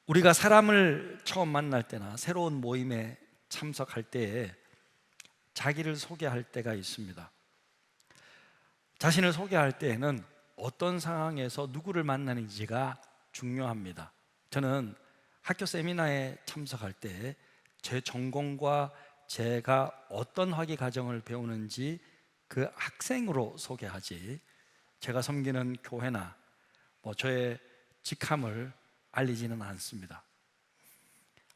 우리가 사람을 처음 만날 때나 새로운 모임에 참석할 때에 자기를 소개할 때가 있습니다. 자신을 소개할 때에는 어떤 상황에서 누구를 만나는지가 중요합니다. 저는 학교 세미나에 참석할 때 제 전공과 제가 어떤 학위 과정을 배우는지 그 학생으로 소개하지, 제가 섬기는 교회나 저의 직함을 알리지는 않습니다.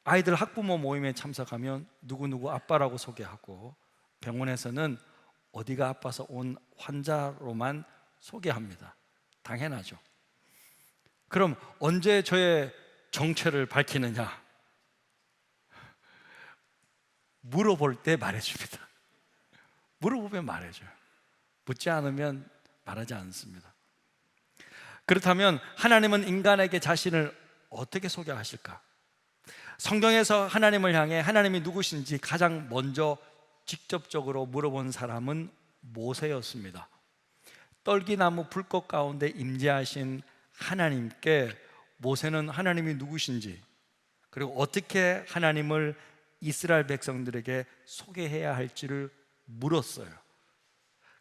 아이들 학부모 모임에 참석하면 누구누구 아빠라고 소개하고, 병원에서는 어디가 아파서 온 환자로만 소개합니다. 당연하죠. 그럼 언제 저의 정체를 밝히느냐? 물어볼 때 말해줍니다. 물어보면 말해줘요. 묻지 않으면 말하지 않습니다. 그렇다면 하나님은 인간에게 자신을 어떻게 소개하실까? 성경에서 하나님을 향해 하나님이 누구신지 가장 먼저 직접적으로 물어본 사람은 모세였습니다. 떨기나무 불꽃 가운데 임재하신 하나님께 모세는 하나님이 누구신지, 그리고 어떻게 하나님을 이스라엘 백성들에게 소개해야 할지를 물었어요.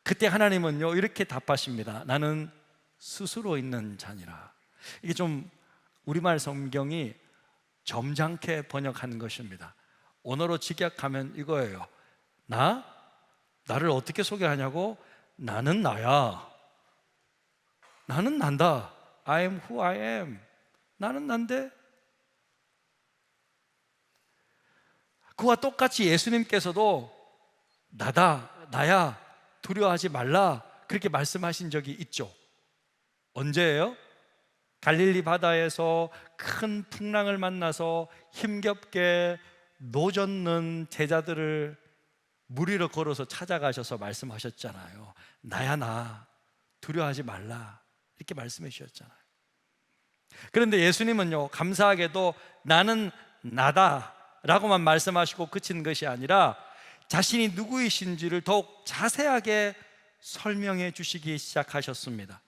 그때 하나님은요 이렇게 답하십니다. 나는 스스로 있는 자니라. 이게 좀 우리말 성경이 점잖게 번역하는 것입니다. 언어로 직역하면 이거예요. 나를 어떻게 소개하냐고? 나는 나야. 나는 난다. I am who I am. 나는 난데. 그와 똑같이 예수님께서도 나다, 나야, 두려워하지 말라, 그렇게 말씀하신 적이 있죠. 언제예요? 갈릴리 바다에서 큰 풍랑을 만나서 힘겹게 노젓는 제자들을 물 위로 걸어서 찾아가셔서 말씀하셨잖아요. 나야 나, 두려워하지 말라, 이렇게 말씀해 주셨잖아요. 그런데 예수님은요 감사하게도 나는 나다 라고만 말씀하시고 그친 것이 아니라 자신이 누구이신지를 더욱 자세하게 설명해 주시기 시작하셨습니다.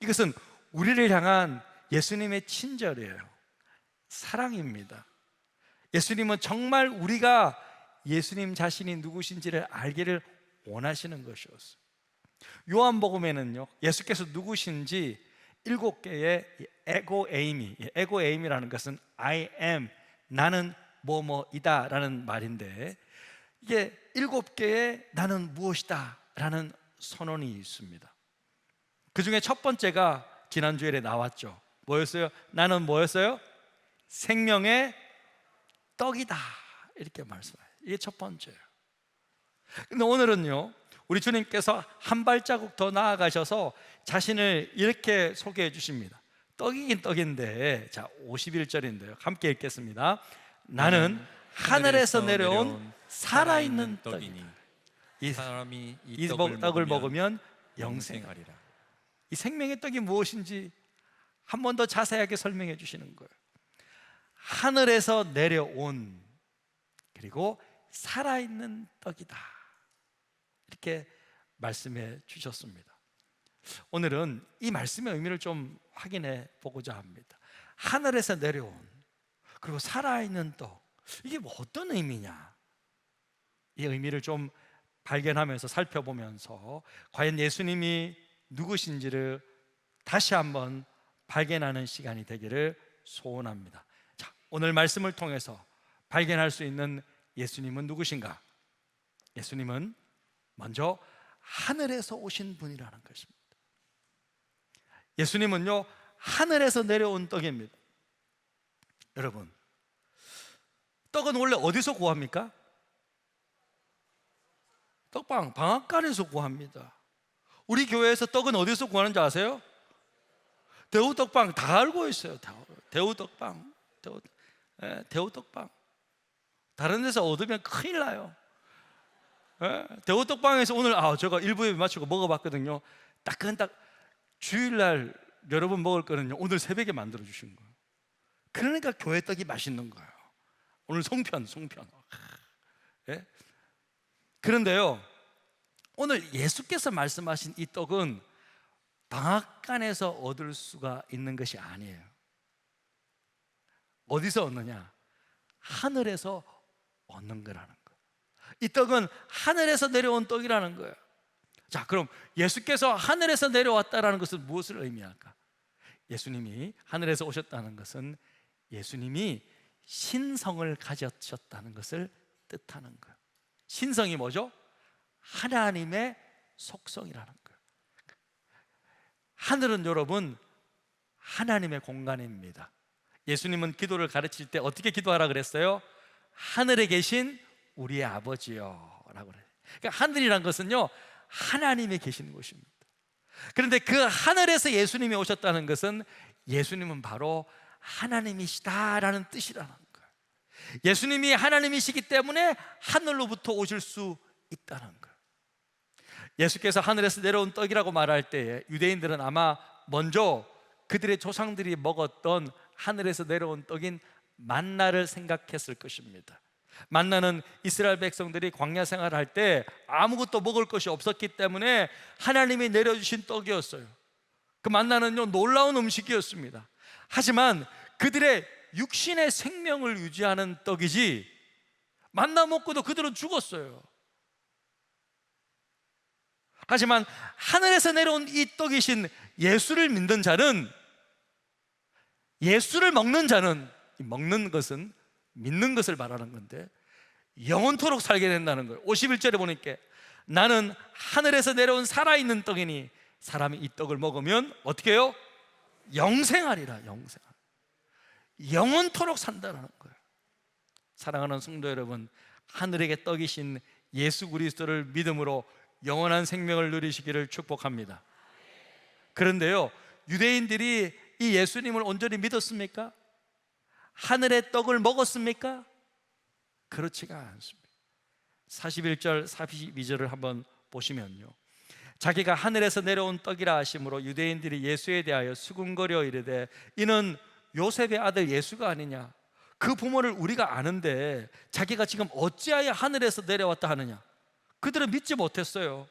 이것은 우리를 향한 예수님의 친절이에요. 사랑입니다. 예수님은 정말 우리가 예수님 자신이 누구신지를 알기를 원하시는 것이었어요. 요한복음에는요 예수께서 누구신지 7개의 에고에임이라는 것은 I am, 나는 뭐뭐이다 라는 말인데, 이게 7개의 나는 무엇이다 라는 선언이 있습니다. 그 중에 첫 번째가 지난주에 나왔죠. 뭐였어요? 나는 뭐였어요? 생명의 떡이다, 이렇게 말씀해요. 이게 첫 번째예요. 근데 오늘은요 우리 주님께서 한 발자국 더 나아가셔서 자신을 이렇게 소개해 주십니다. 떡이긴 떡인데, 자 51절인데요 함께 읽겠습니다. 나는 하늘에서 내려온 살아있는 떡이니 사람이 이 떡을 먹으면 영생하리라. 이 생명의 떡이 무엇인지 한 번 더 자세하게 설명해 주시는 거예요. 하늘에서 내려온, 그리고 살아있는 떡이다, 이렇게 말씀해 주셨습니다. 오늘은 이 말씀의 의미를 좀 확인해 보고자 합니다. 하늘에서 내려온, 그리고 살아있는 떡, 이게 뭐 어떤 의미냐? 이 의미를 좀 발견하면서 살펴보면서 과연 예수님이 누구신지를 다시 한번 발견하는 시간이 되기를 소원합니다. 자, 오늘 말씀을 통해서 발견할 수 있는 예수님은 누구신가? 예수님은 먼저 하늘에서 오신 분이라는 것입니다. 예수님은요 하늘에서 내려온 떡입니다. 여러분, 떡은 원래 어디서 구합니까? 떡방, 방앗간에서 구합니다. 우리 교회에서 떡은 어디서 구하는지 아세요? 대우떡방, 다 알고 있어요. 대우떡방, 대우떡방. 다른 데서 얻으면 큰일 나요. 대우떡방에서 오늘 제가 일부 예배 마치고 먹어봤거든요. 따끈따끈, 주일날 여러분 먹을 거는요 오늘 새벽에 만들어 주신 거예요. 그러니까 교회 떡이 맛있는 거예요. 오늘 송편. 예? 그런데요 오늘 예수께서 말씀하신 이 떡은 방앗간에서 얻을 수가 있는 것이 아니에요. 어디서 얻느냐? 하늘에서 얻는 거라는 거예요. 이 떡은 하늘에서 내려온 떡이라는 거예요. 자, 그럼 예수께서 하늘에서 내려왔다라는 것은 무엇을 의미할까? 예수님이 하늘에서 오셨다는 것은 예수님이 신성을 가졌다는 것을 뜻하는 거예요. 신성이 뭐죠? 하나님의 속성이라는 거예요. 하늘은 여러분 하나님의 공간입니다. 예수님은 기도를 가르칠 때 어떻게 기도하라 그랬어요? 하늘에 계신 우리의 아버지요 라고 그래요. 그러니까 하늘이란 것은요 하나님이 계시는 곳입니다. 그런데 그 하늘에서 예수님이 오셨다는 것은 예수님은 바로 하나님이시다라는 뜻이라는 거예요. 예수님이 하나님이시기 때문에 하늘로부터 오실 수 있다는 거예요. 예수께서 하늘에서 내려온 떡이라고 말할 때에 유대인들은 아마 먼저 그들의 조상들이 먹었던 하늘에서 내려온 떡인 만나를 생각했을 것입니다. 만나는 이스라엘 백성들이 광야 생활할 때 아무것도 먹을 것이 없었기 때문에 하나님이 내려주신 떡이었어요. 그 만나는요 놀라운 음식이었습니다. 하지만 그들의 육신의 생명을 유지하는 떡이지 만나 먹고도 그들은 죽었어요. 하지만 하늘에서 내려온 이 떡이신 예수를 믿는 자는, 예수를 먹는 자는, 먹는 것은 믿는 것을 말하는 건데 영원토록 살게 된다는 거예요. 51절에 보니까 나는 하늘에서 내려온 살아있는 떡이니 사람이 이 떡을 먹으면 어떻게 해요? 영생하리라. 영원토록 산다는 거예요. 사랑하는 성도 여러분, 하늘에게 떡이신 예수 그리스도를 믿음으로 영원한 생명을 누리시기를 축복합니다. 그런데요 유대인들이 이 예수님을 온전히 믿었습니까? 하늘의 떡을 먹었습니까? 그렇지가 않습니다. 41절 42절을 한번 보시면요 자기가 하늘에서 내려온 떡이라 하심으로 유대인들이 예수에 대하여 수군거려 이르되 이는 요셉의 아들 예수가 아니냐? 그 부모를 우리가 아는데 자기가 지금 어찌하여 하늘에서 내려왔다 하느냐? 그들은 믿지 못했어요.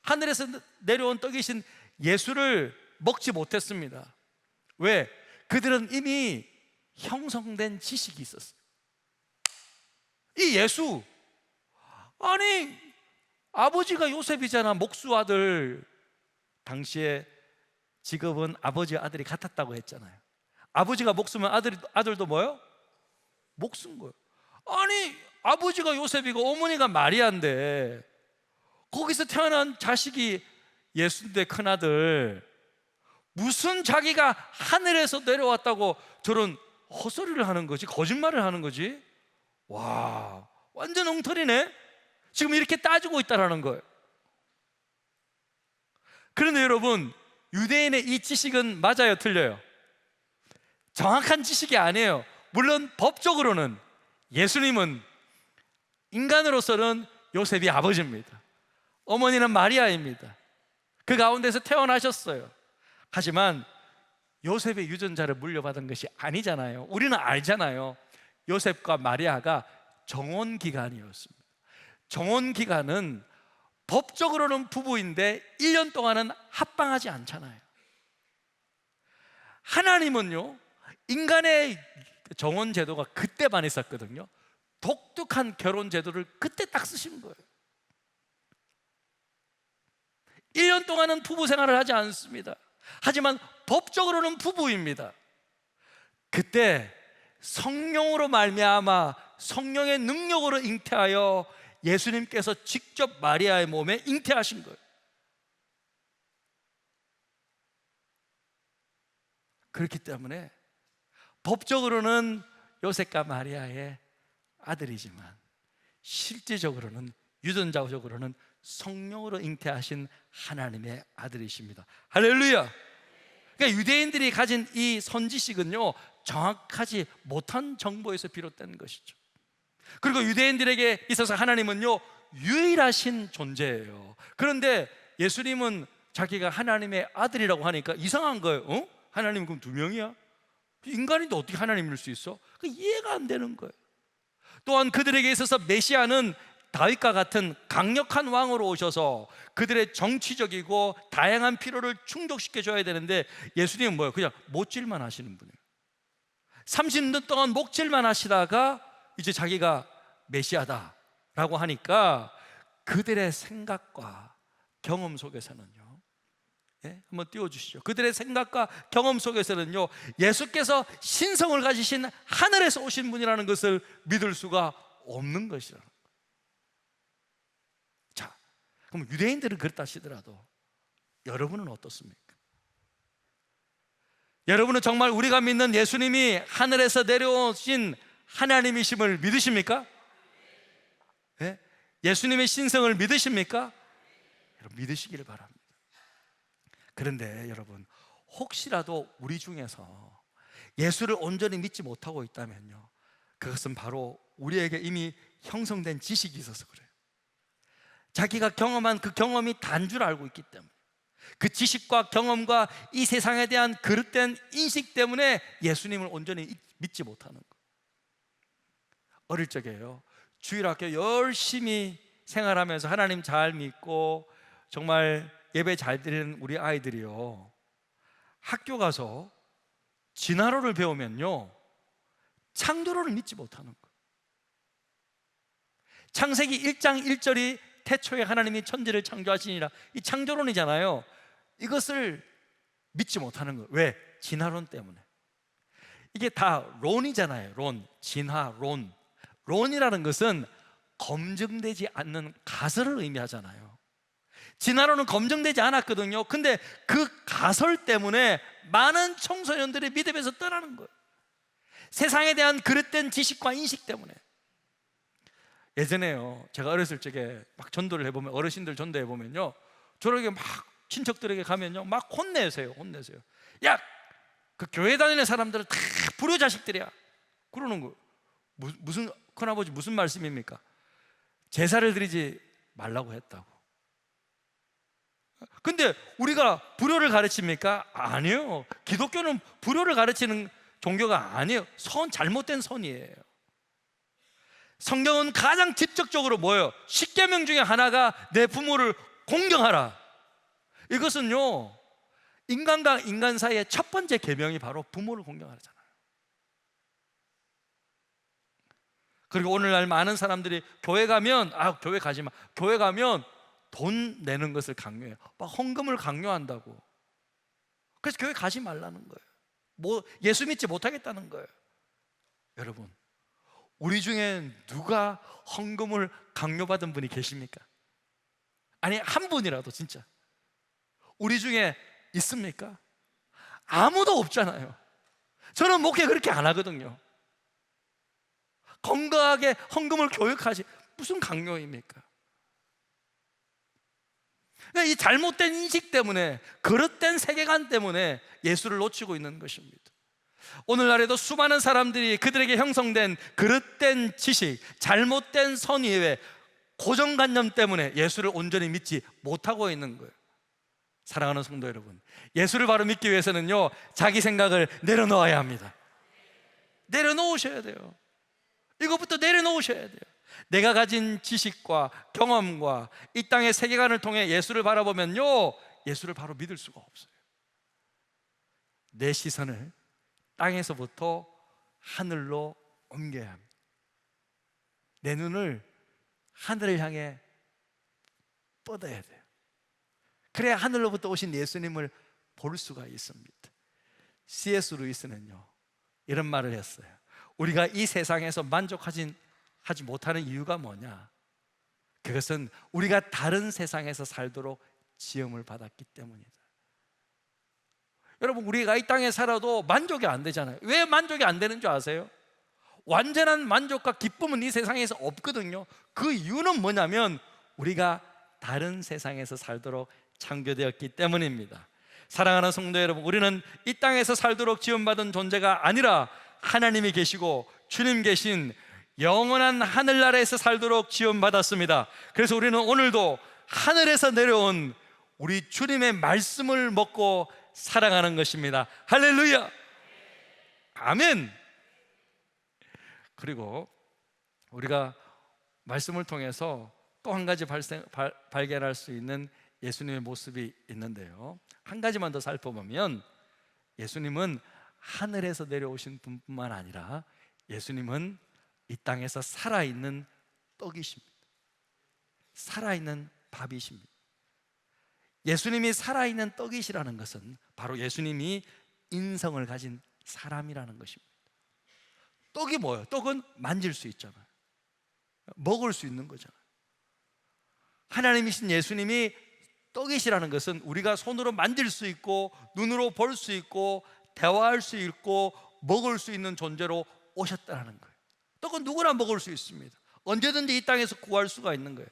하늘에서 내려온 떡이신 예수를 먹지 못했습니다. 왜? 그들은 이미 형성된 지식이 있었어요. 이 예수, 아니 아버지가 요셉이잖아. 목수 아들. 당시에 직업은 아버지와 아들이 같았다고 했잖아요. 아버지가 목수면 아들도 뭐예요? 목수인 거예요. 아니 아버지가 요셉이고 어머니가 마리아인데 거기서 태어난 자식이 예수인데 큰아들, 무슨 자기가 하늘에서 내려왔다고 저런 헛소리를 하는 거지? 거짓말을 하는 거지? 와, 완전 엉터리네. 지금 이렇게 따지고 있다라는 거예요. 그런데 여러분, 유대인의 이 지식은 맞아요, 틀려요? 정확한 지식이 아니에요. 물론 법적으로는 예수님은 인간으로서는 요셉이 아버지입니다. 어머니는 마리아입니다. 그 가운데서 태어나셨어요. 하지만 요셉의 유전자를 물려받은 것이 아니잖아요. 우리는 알잖아요. 요셉과 마리아가 정혼기간이었습니다. 정혼기간은 법적으로는 부부인데 1년 동안은 합방하지 않잖아요. 하나님은요 인간의 정혼제도가 그때만 있었거든요. 독특한 결혼제도를 그때 딱 쓰신 거예요. 1년 동안은 부부 생활을 하지 않습니다. 하지만 법적으로는 부부입니다. 그때 성령으로 말미암아 성령의 능력으로 잉태하여 예수님께서 직접 마리아의 몸에 잉태하신 거예요. 그렇기 때문에 법적으로는 요셉과 마리아의 아들이지만 실제적으로는 유전자적으로는 성령으로 잉태하신 하나님의 아들이십니다. 할렐루야. 그러니까 유대인들이 가진 이 선지식은요 정확하지 못한 정보에서 비롯된 것이죠. 그리고 유대인들에게 있어서 하나님은요 유일하신 존재예요. 그런데 예수님은 자기가 하나님의 아들이라고 하니까 이상한 거예요. 하나님 그럼 두 명이야? 인간인데 어떻게 하나님일 수 있어? 이해가 안 되는 거예요. 또한 그들에게 있어서 메시아는 다윗과 같은 강력한 왕으로 오셔서 그들의 정치적이고 다양한 필요를 충족시켜 줘야 되는데 예수님은 뭐예요? 그냥 못질만 하시는 분이에요. 30년 동안 목질만 하시다가 이제 자기가 메시아다라고 하니까 그들의 생각과 경험 속에서는요, 예? 한번 띄워주시죠. 그들의 생각과 경험 속에서는요, 예수께서 신성을 가지신 하늘에서 오신 분이라는 것을 믿을 수가 없는 것이라는 거예요. 자, 그럼 유대인들은 그렇다 하시더라도 여러분은 어떻습니까? 여러분은 정말 우리가 믿는 예수님이 하늘에서 내려오신 하나님이심을 믿으십니까? 예? 예수님의 신성을 믿으십니까? 여러분, 믿으시기를 바랍니다. 그런데 여러분, 혹시라도 우리 중에서 예수를 온전히 믿지 못하고 있다면요, 그것은 바로 우리에게 이미 형성된 지식이 있어서 그래요. 자기가 경험한 그 경험이 단 줄 알고 있기 때문에, 그 지식과 경험과 이 세상에 대한 그릇된 인식 때문에 예수님을 온전히 믿지 못하는 거예요. 어릴 적에요, 주일학교 열심히 생활하면서 하나님 잘 믿고 정말 예배 잘 드리는 우리 아이들이요, 학교 가서 진화론을 배우면요, 창조론을 믿지 못하는 거예요. 창세기 1장 1절이 태초에 하나님이 천지를 창조하시니라, 이 창조론이잖아요. 이것을 믿지 못하는 거예요. 왜? 진화론 때문에. 이게 다 론이잖아요. 론, 진화론. 론이라는 것은 검증되지 않는 가설을 의미하잖아요. 진화론은 검증되지 않았거든요. 근데 그 가설 때문에 많은 청소년들이 믿음에서 떠나는 거예요. 세상에 대한 그릇된 지식과 인식 때문에. 예전에요, 제가 어렸을 적에 막 전도를 해보면, 어르신들 전도해 보면요, 저렇게 막 친척들에게 가면요, 막 혼내세요. 야, 그 교회 다니는 사람들은 다 불효 자식들이야 그러는 거. 무슨 큰아버지 무슨 말씀입니까? 제사를 드리지 말라고 했다고. 근데 우리가 불효를 가르칩니까? 아니요. 기독교는 불효를 가르치는 종교가 아니에요. 잘못된 선이에요. 성경은 가장 직접적으로 뭐예요? 십계명 중에 하나가 내 부모를 공경하라. 이것은요, 인간과 인간 사이의 첫 번째 계명이 바로 부모를 공경하라잖아요. 그리고 오늘날 많은 사람들이 교회 가면, 교회 가지 마, 교회 가면 돈 내는 것을 강요해요. 막 헌금을 강요한다고. 그래서 교회 가지 말라는 거예요. 예수 믿지 못하겠다는 거예요. 여러분, 우리 중에 누가 헌금을 강요받은 분이 계십니까? 아니, 한 분이라도 진짜 우리 중에 있습니까? 아무도 없잖아요. 저는 목회 그렇게 안 하거든요. 건강하게 헌금을 교육하지 무슨 강요입니까? 이 잘못된 인식 때문에, 그릇된 세계관 때문에 예수를 놓치고 있는 것입니다. 오늘날에도 수많은 사람들이 그들에게 형성된 그릇된 지식, 잘못된 선의의 고정관념 때문에 예수를 온전히 믿지 못하고 있는 거예요. 사랑하는 성도 여러분, 예수를 바로 믿기 위해서는요, 자기 생각을 내려놓아야 합니다. 내려놓으셔야 돼요. 이것부터 내려놓으셔야 돼요. 내가 가진 지식과 경험과 이 땅의 세계관을 통해 예수를 바라보면요, 예수를 바로 믿을 수가 없어요. 내 시선을 땅에서부터 하늘로 옮겨야 합니다. 내 눈을 하늘을 향해 뻗어야 돼요. 그래야 하늘로부터 오신 예수님을 볼 수가 있습니다. C.S. 루이스는요, 이런 말을 했어요. 우리가 이 세상에서 만족하지 못하는 이유가 뭐냐? 그것은 우리가 다른 세상에서 살도록 지음을 받았기 때문이다. 여러분, 우리가 이 땅에 살아도 만족이 안 되잖아요. 왜 만족이 안 되는 줄 아세요? 완전한 만족과 기쁨은 이 세상에서 없거든요. 그 이유는 뭐냐면 우리가 다른 세상에서 살도록 창조되었기 때문입니다. 사랑하는 성도 여러분, 우리는 이 땅에서 살도록 지음받은 존재가 아니라 하나님이 계시고 주님 계신 영원한 하늘나라에서 살도록 지음받았습니다. 그래서 우리는 오늘도 하늘에서 내려온 우리 주님의 말씀을 먹고 살아가는 것입니다. 할렐루야! 아멘! 그리고 우리가 말씀을 통해서 또 한 가지 발견할 수 있는 예수님의 모습이 있는데요, 한 가지만 더 살펴보면 예수님은 하늘에서 내려오신 분뿐만 아니라 예수님은 이 땅에서 살아있는 떡이십니다. 살아있는 밥이십니다. 예수님이 살아있는 떡이시라는 것은 바로 예수님이 인성을 가진 사람이라는 것입니다. 떡이 뭐예요? 떡은 만질 수 있잖아요. 먹을 수 있는 거잖아요. 하나님이신 예수님이 떡이시라는 것은 우리가 손으로 만질 수 있고 눈으로 볼 수 있고 대화할 수 있고 먹을 수 있는 존재로 오셨다는 거예요. 떡은 누구나 먹을 수 있습니다. 언제든지 이 땅에서 구할 수가 있는 거예요.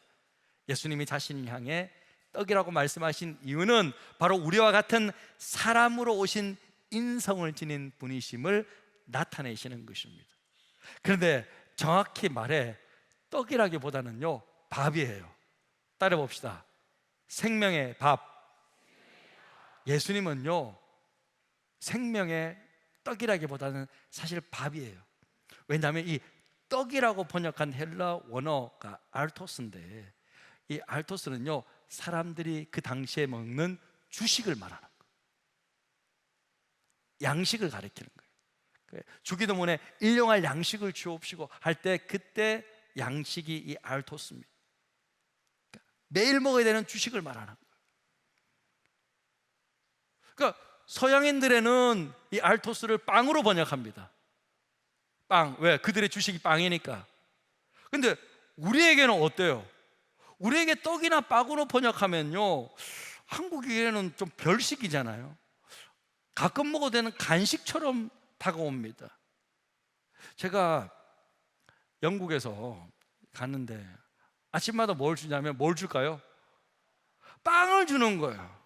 예수님이 자신을 향해 떡이라고 말씀하신 이유는 바로 우리와 같은 사람으로 오신 인성을 지닌 분이심을 나타내시는 것입니다. 그런데 정확히 말해 떡이라기보다는요 밥이에요. 따라 봅시다. 생명의 밥. 예수님은요 생명의 떡이라기보다는 사실 밥이에요. 왜냐하면 이 떡이라고 번역한 헬라 원어가 알토스인데, 이 알토스는요 사람들이 그 당시에 먹는 주식을 말하는 거예요. 양식을 가리키는 거예요. 주기도문에 일용할 양식을 주옵시고 할 때 그때 양식이 이 알토스입니다. 그러니까 매일 먹어야 되는 주식을 말하는 거예요. 그러니까 서양인들에는 이 알토스를 빵으로 번역합니다. 빵. 왜? 그들의 주식이 빵이니까. 근데 우리에게는 어때요? 우리에게 떡이나 빵으로 번역하면요 한국에는 좀 별식이잖아요. 가끔 먹어도 되는 간식처럼 다가옵니다. 제가 영국에서 갔는데 아침마다 뭘 주냐면 뭘 줄까요? 빵을 주는 거예요.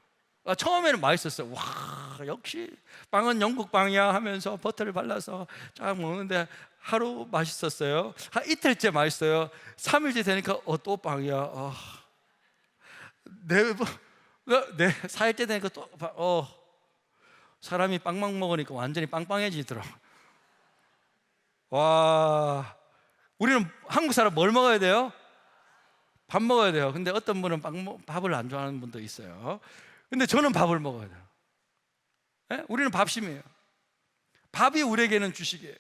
처음에는 맛있었어요. 와, 역시 빵은 영국 빵이야 하면서 버터를 발라서 쫙 먹는데 하루 맛있었어요. 한 이틀째 맛있어요. 3일째 되니까 또 빵이야. 네 4일째 되니까 또 사람이 빵만 먹으니까 완전히 빵빵해지더라. 와, 우리는 한국 사람 뭘 먹어야 돼요? 밥 먹어야 돼요. 근데 어떤 분은 밥을 안 좋아하는 분도 있어요. 근데 저는 밥을 먹어야 돼요. 네? 우리는 밥심이에요. 밥이 우리에게는 주식이에요.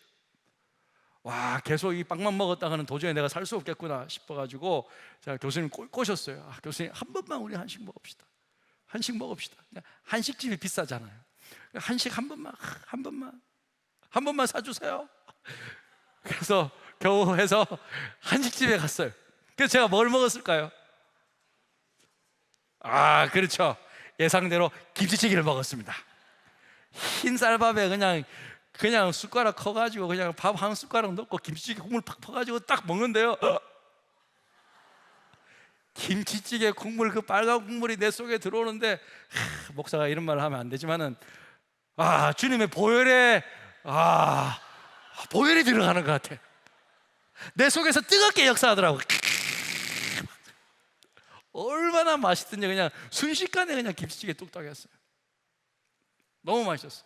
와, 계속 이 빵만 먹었다가는 도저히 내가 살 수 없겠구나 싶어가지고 제가 교수님 꼬셨어요. 교수님 한 번만 우리 한식 먹읍시다. 한식 먹읍시다. 한식집이 비싸잖아요. 한식 한 번만 사주세요. 그래서 겨우 해서 한식집에 갔어요. 그래서 제가 뭘 먹었을까요? 그렇죠. 예상대로 김치찌개를 먹었습니다. 흰 쌀밥에 그냥 숟가락 커가지고 그냥 밥 한 숟가락 넣고 김치찌개 국물 팍 퍼가지고 딱 먹는데요. 김치찌개 국물, 그 빨간 국물이 내 속에 들어오는데, 목사가 이런 말을 하면 안 되지만은 주님의 보혈에 보혈이 들어가는 것 같아. 내 속에서 뜨겁게 역사하더라고. 얼마나 맛있든지 그냥 순식간에 그냥 김치찌개 뚝딱 했어요. 너무 맛있었어요.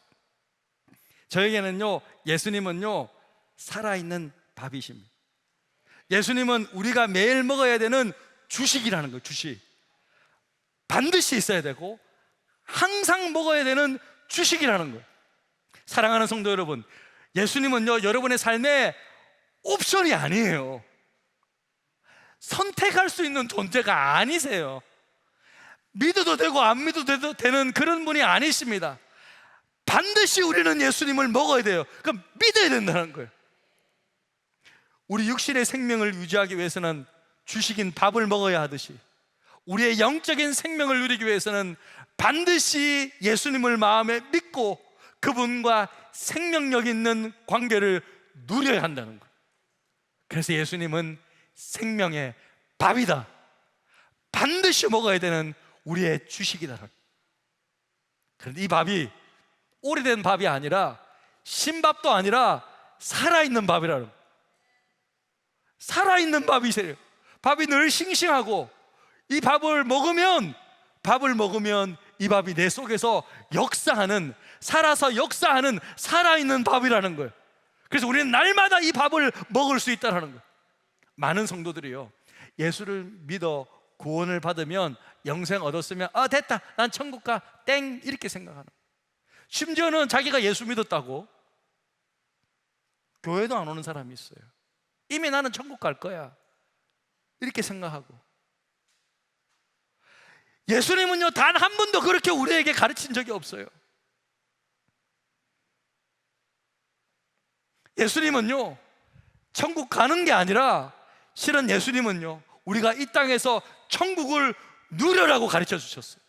저에게는요 예수님은요 살아있는 밥이십니다. 예수님은 우리가 매일 먹어야 되는 주식이라는 거예요. 주식. 반드시 있어야 되고 항상 먹어야 되는 주식이라는 거예요. 사랑하는 성도 여러분, 예수님은요 여러분의 삶에 옵션이 아니에요. 선택할 수 있는 존재가 아니세요. 믿어도 되고 안 믿어도 되는 그런 분이 아니십니다. 반드시 우리는 예수님을 먹어야 돼요. 그럼 믿어야 된다는 거예요. 우리 육신의 생명을 유지하기 위해서는 주식인 밥을 먹어야 하듯이 우리의 영적인 생명을 누리기 위해서는 반드시 예수님을 마음에 믿고 그분과 생명력 있는 관계를 누려야 한다는 거예요. 그래서 예수님은 생명의 밥이다. 반드시 먹어야 되는 우리의 주식이다. 그런데 이 밥이 오래된 밥이 아니라 신밥도 아니라 살아있는 밥이라는 거예요. 살아있는 밥이세요. 밥이 늘 싱싱하고 이 밥을 먹으면 이 밥이 내 속에서 역사하는, 살아서 역사하는 살아있는 밥이라는 거예요. 그래서 우리는 날마다 이 밥을 먹을 수 있다는 거예요. 많은 성도들이요 예수를 믿어 구원을 받으면 영생 얻었으면 됐다 난 천국 가 땡 이렇게 생각하는 거예요. 심지어는 자기가 예수 믿었다고 교회도 안 오는 사람이 있어요. 이미 나는 천국 갈 거야 이렇게 생각하고. 예수님은요 단 한 번도 그렇게 우리에게 가르친 적이 없어요. 예수님은요 천국 가는 게 아니라 실은 예수님은요 우리가 이 땅에서 천국을 누려라고 가르쳐 주셨어요.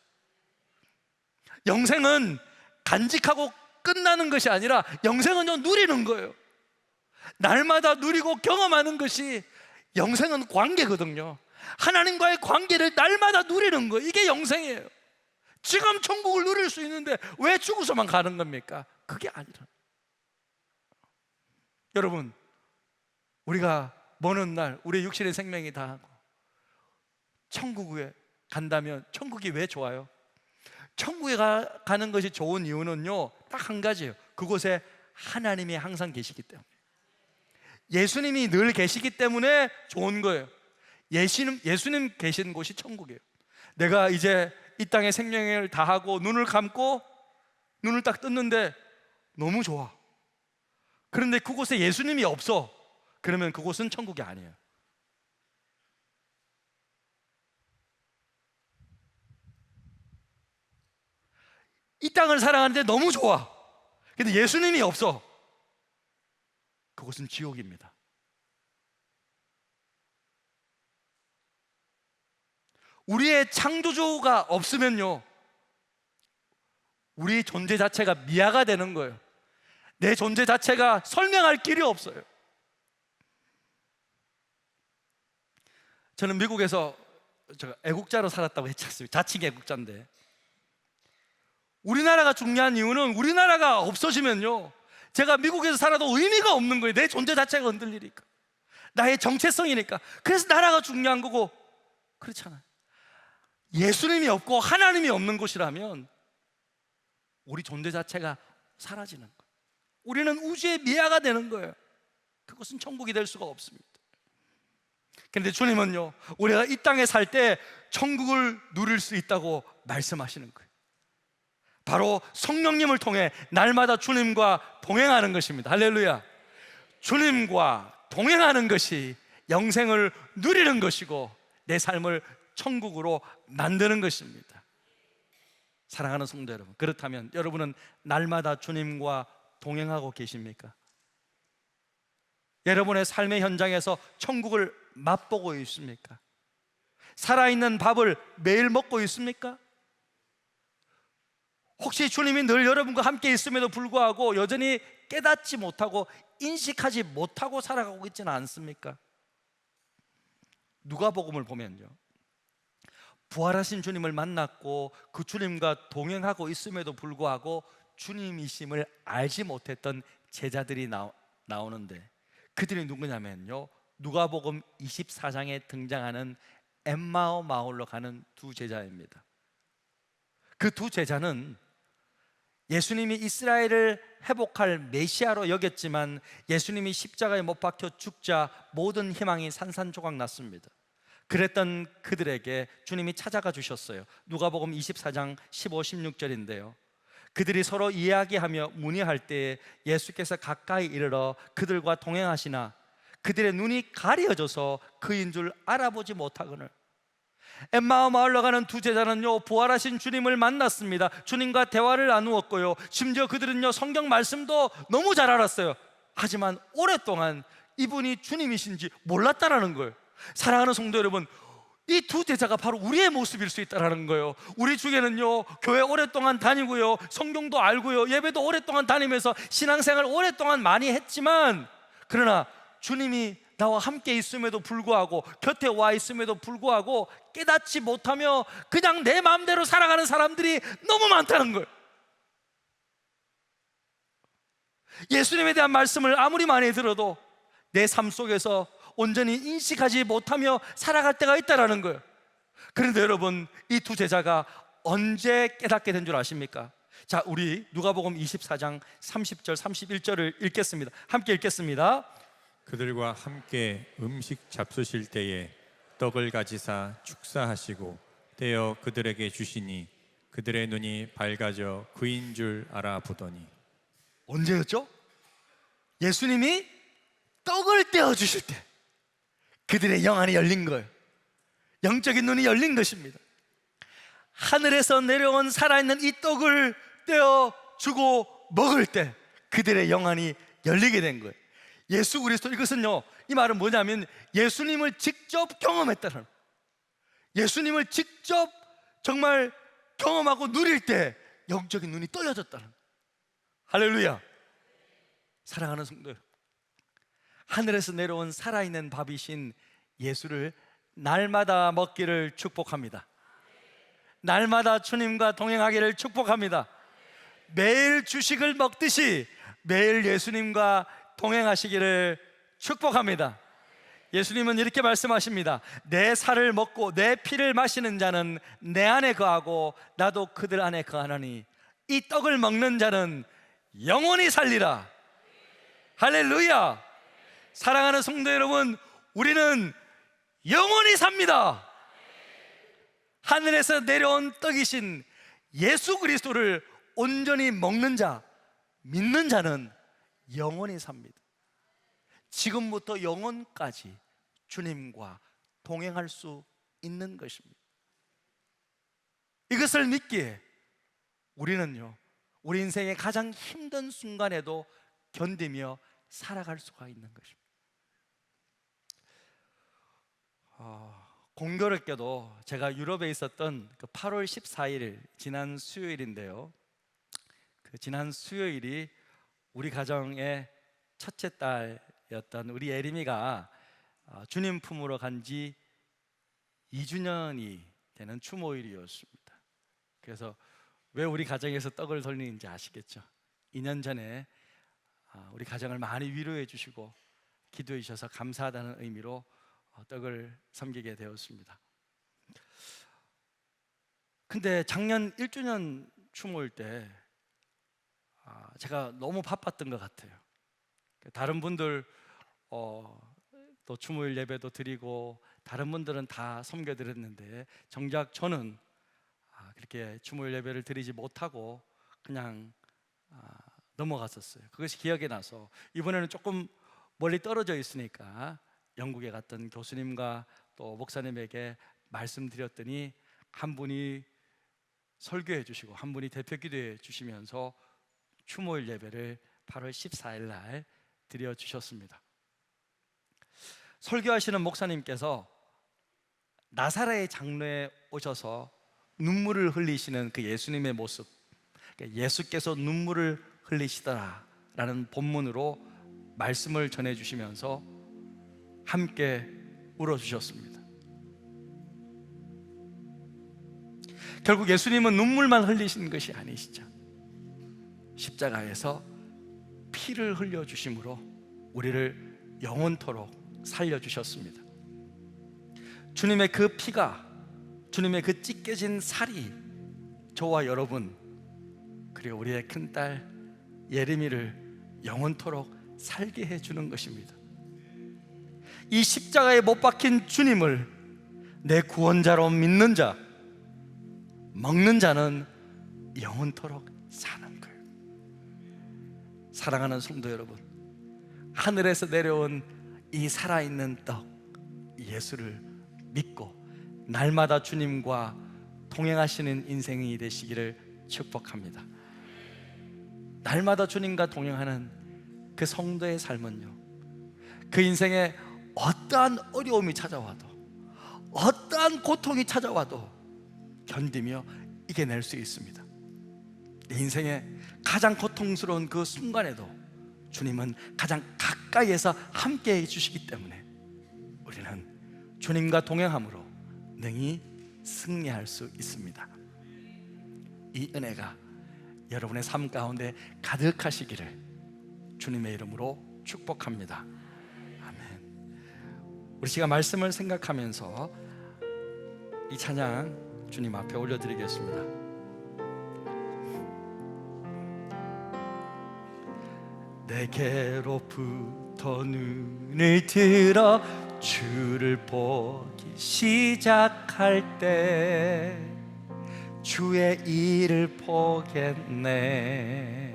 영생은 간직하고 끝나는 것이 아니라 영생은요 누리는 거예요. 날마다 누리고 경험하는 것이, 영생은 관계거든요. 하나님과의 관계를 날마다 누리는 거예요. 이게 영생이에요. 지금 천국을 누릴 수 있는데 왜 죽어서만 가는 겁니까? 그게 아니라, 여러분, 우리가 먼 날 우리 육신의 생명이 다하고 천국에 간다면, 천국이 왜 좋아요? 천국에 가는 것이 좋은 이유는요 딱 한 가지예요. 그곳에 하나님이 항상 계시기 때문에, 예수님이 늘 계시기 때문에 좋은 거예요. 예수님 계신 곳이 천국이에요. 내가 이제 이 땅에 생명을 다하고 눈을 감고 눈을 딱 떴는데 너무 좋아. 그런데 그곳에 예수님이 없어. 그러면 그곳은 천국이 아니에요. 이 땅을 살아가는데 너무 좋아. 근데 예수님이 없어. 그곳은 지옥입니다. 우리의 창조주가 없으면요 우리 존재 자체가 미아가 되는 거예요. 내 존재 자체가 설명할 길이 없어요. 저는 미국에서 애국자로 살았다고 했지 않습니까? 자칭 애국자인데, 우리나라가 중요한 이유는 우리나라가 없어지면요 제가 미국에서 살아도 의미가 없는 거예요. 내 존재 자체가 흔들리니까, 나의 정체성이니까. 그래서 나라가 중요한 거고. 그렇잖아요. 예수님이 없고 하나님이 없는 곳이라면 우리 존재 자체가 사라지는 거예요. 우리는 우주의 미아가 되는 거예요. 그것은 천국이 될 수가 없습니다. 그런데 주님은요 우리가 이 땅에 살 때 천국을 누릴 수 있다고 말씀하시는 거예요. 바로 성령님을 통해 날마다 주님과 동행하는 것입니다. 할렐루야. 주님과 동행하는 것이 영생을 누리는 것이고 내 삶을 천국으로 만드는 것입니다. 사랑하는 성도 여러분, 그렇다면 여러분은 날마다 주님과 동행하고 계십니까? 여러분의 삶의 현장에서 천국을 맛보고 있습니까? 살아있는 밥을 매일 먹고 있습니까? 혹시 주님이 늘 여러분과 함께 있음에도 불구하고 여전히 깨닫지 못하고 인식하지 못하고 살아가고 있지는 않습니까? 누가복음을 보면요 부활하신 주님을 만났고 그 주님과 동행하고 있음에도 불구하고 주님이심을 알지 못했던 제자들이 나오는데, 그들이 누구냐면요 누가복음 24장에 등장하는 엠마오 마을로 가는 두 제자입니다. 그 두 제자는 예수님이 이스라엘을 회복할 메시아로 여겼지만 예수님이 십자가에 못 박혀 죽자 모든 희망이 산산조각 났습니다. 그랬던 그들에게 주님이 찾아가 주셨어요. 누가복음 24장 15, 16절인데요 그들이 서로 이야기하며 문의할 때에 예수께서 가까이 이르러 그들과 동행하시나 그들의 눈이 가려져서 그인 줄 알아보지 못하거늘. 엠마오 마을로 가는 두 제자는요 부활하신 주님을 만났습니다. 주님과 대화를 나누었고요 심지어 그들은요 성경 말씀도 너무 잘 알았어요. 하지만 오랫동안 이분이 주님이신지 몰랐다라는 거예요. 사랑하는 성도 여러분, 이 두 제자가 바로 우리의 모습일 수 있다는 거예요. 우리 중에는요 교회 오랫동안 다니고요 성경도 알고요 예배도 오랫동안 다니면서 신앙생활 오랫동안 많이 했지만, 그러나 주님이 나와 함께 있음에도 불구하고 곁에 와 있음에도 불구하고 깨닫지 못하며 그냥 내 마음대로 살아가는 사람들이 너무 많다는 거예요. 예수님에 대한 말씀을 아무리 많이 들어도 내 삶 속에서 온전히 인식하지 못하며 살아갈 때가 있다는 거예요. 그런데 여러분, 이 두 제자가 언제 깨닫게 된 줄 아십니까? 자, 우리 누가복음 24장 30절 31절을 읽겠습니다. 함께 읽겠습니다. 그들과 함께 음식 잡수실 때에 떡을 가지사 축사하시고 떼어 그들에게 주시니 그들의 눈이 밝아져 그인 줄 알아보더니. 언제였죠? 예수님이 떡을 떼어 주실 때 그들의 영안이 열린 거예요. 영적인 눈이 열린 것입니다. 하늘에서 내려온 살아있는 이 떡을 떼어 주고 먹을 때 그들의 영안이 열리게 된 거예요. 예수 그리스도, 이것은요, 이 말은 뭐냐면 예수님을 직접 경험했다는, 예수님을 직접 정말 경험하고 누릴 때 영적인 눈이 떠여졌다는. 할렐루야. 사랑하는 성도 여러분, 하늘에서 내려온 살아있는 밥이신 예수를 날마다 먹기를 축복합니다. 날마다 주님과 동행하기를 축복합니다. 매일 주식을 먹듯이 매일 예수님과 동행하시기를 축복합니다. 예수님은 이렇게 말씀하십니다. 내 살을 먹고 내 피를 마시는 자는 내 안에 거하고 나도 그들 안에 거하나니 이 떡을 먹는 자는 영원히 살리라. 할렐루야. 사랑하는 성도 여러분, 우리는 영원히 삽니다. 하늘에서 내려온 떡이신 예수 그리스도를 온전히 먹는 자, 믿는 자는 영원히 삽니다. 지금부터 영원까지 주님과 동행할 수 있는 것입니다. 이것을 믿기에 우리는요, 우리 인생의 가장 힘든 순간에도 견디며 살아갈 수가 있는 것입니다. 공교롭게도 제가 유럽에 있었던 그 8월 14일 지난 수요일인데요, 그 지난 수요일이 우리 가정의 첫째 딸이었던 우리 예림이가 주님 품으로 간 지 2주년이 되는 추모일이었습니다. 그래서 왜 우리 가정에서 떡을 돌리는지 아시겠죠? 2년 전에 우리 가정을 많이 위로해 주시고 기도해 주셔서 감사하다는 의미로 떡을 섬기게 되었습니다. 근데 작년 1주년 추모일 때 제가 너무 바빴던 것 같아요. 다른 분들 또 추모일 예배도 드리고 다른 분들은 다 섬겨드렸는데 정작 저는 그렇게 추모일 예배를 드리지 못하고 그냥 넘어갔었어요. 그것이 기억이 나서 이번에는 조금 멀리 떨어져 있으니까 영국에 갔던 교수님과 또 목사님에게 말씀드렸더니 한 분이 설교해 주시고 한 분이 대표 기도해 주시면서 추모일 예배를 8월 14일 날 드려 주셨습니다. 설교하시는 목사님께서 나사렛의 장로에 오셔서 눈물을 흘리시는 그 예수님의 모습, 예수께서 눈물을 흘리시더라라는 본문으로 말씀을 전해 주시면서 함께 울어주셨습니다. 결국 예수님은 눈물만 흘리신 것이 아니시죠. 십자가에서 피를 흘려주심으로 우리를 영원토록 살려주셨습니다. 주님의 그 피가, 주님의 그 찢겨진 살이 저와 여러분 그리고 우리의 큰딸 예림이를 영원토록 살게 해주는 것입니다. 이 십자가에 못 박힌 주님을 내 구원자로 믿는 자, 먹는 자는 영원토록 사는 거예요. 사랑하는 성도 여러분, 하늘에서 내려온 이 살아있는 떡 예수를 믿고 날마다 주님과 동행하시는 인생이 되시기를 축복합니다. 날마다 주님과 동행하는 그 성도의 삶은요, 그 인생에 어떠한 어려움이 찾아와도 어떠한 고통이 찾아와도 견디며 이겨낼 수 있습니다. 내 인생의 가장 고통스러운 그 순간에도 주님은 가장 가까이에서 함께 해주시기 때문에 우리는 주님과 동행함으로 능히 승리할 수 있습니다. 이 은혜가 여러분의 삶 가운데 가득하시기를 주님의 이름으로 축복합니다. 아멘. 우리 시간 말씀을 생각하면서 이 찬양 주님 앞에 올려드리겠습니다. 내게로부터 눈을 들어 주를 보기 시작할 때 주의 일을 보겠네.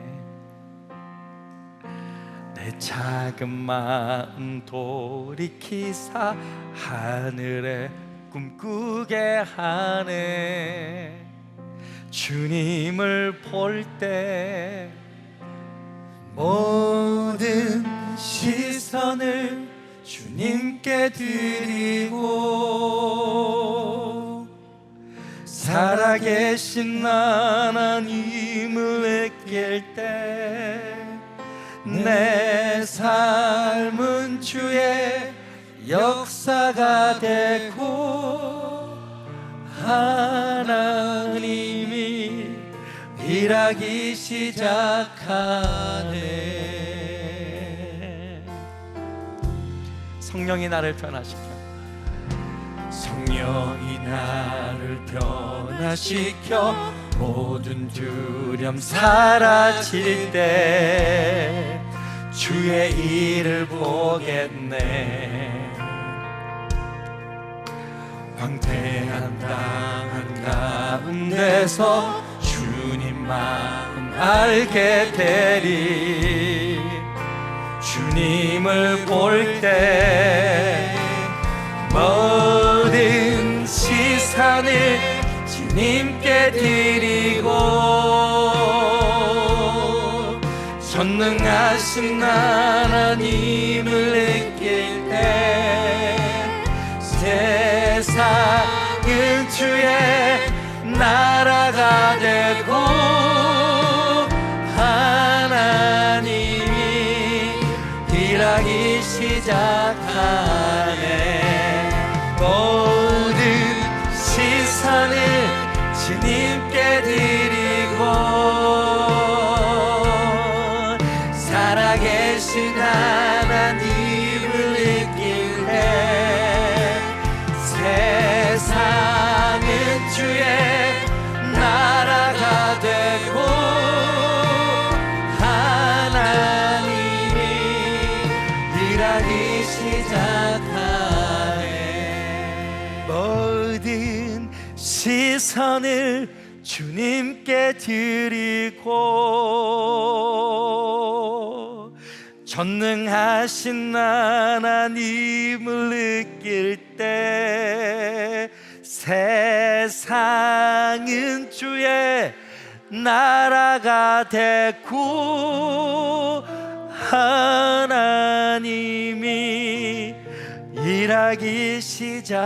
내 작은 마음 돌이키사 하늘에 꿈꾸게 하네. 주님을 볼 때 모든 시선을 주님께 드리고 살아계신 하나님을 느낄 때 내 삶은 주의 역사가 되고 하나님이 일하기 시작하네. 성령이 나를 변화시켜, 성령이 나를 변화시켜 모든 두려움 사라질 때 주의 일을 보겠네. 황폐한 땅 가운데서 주님 마음 알게 되리. 주님을 볼 때 모든 시선을 주님께 드리고 전능하신 하나님을 느낄 때 세상은 주의 나라가 되고 하나님이 일하기 시작하네. 모든 시선을 주님께 드리고 살아계신 하나님을 느낄 때 세상은 주의 나라가 되고 하나님이 일하기 시작하네. 모든 시선을 주님께 드리고 전능하신 하나님을 느낄 때 세상은 주의 나라가 되고 하나님이 일하기 시작하네.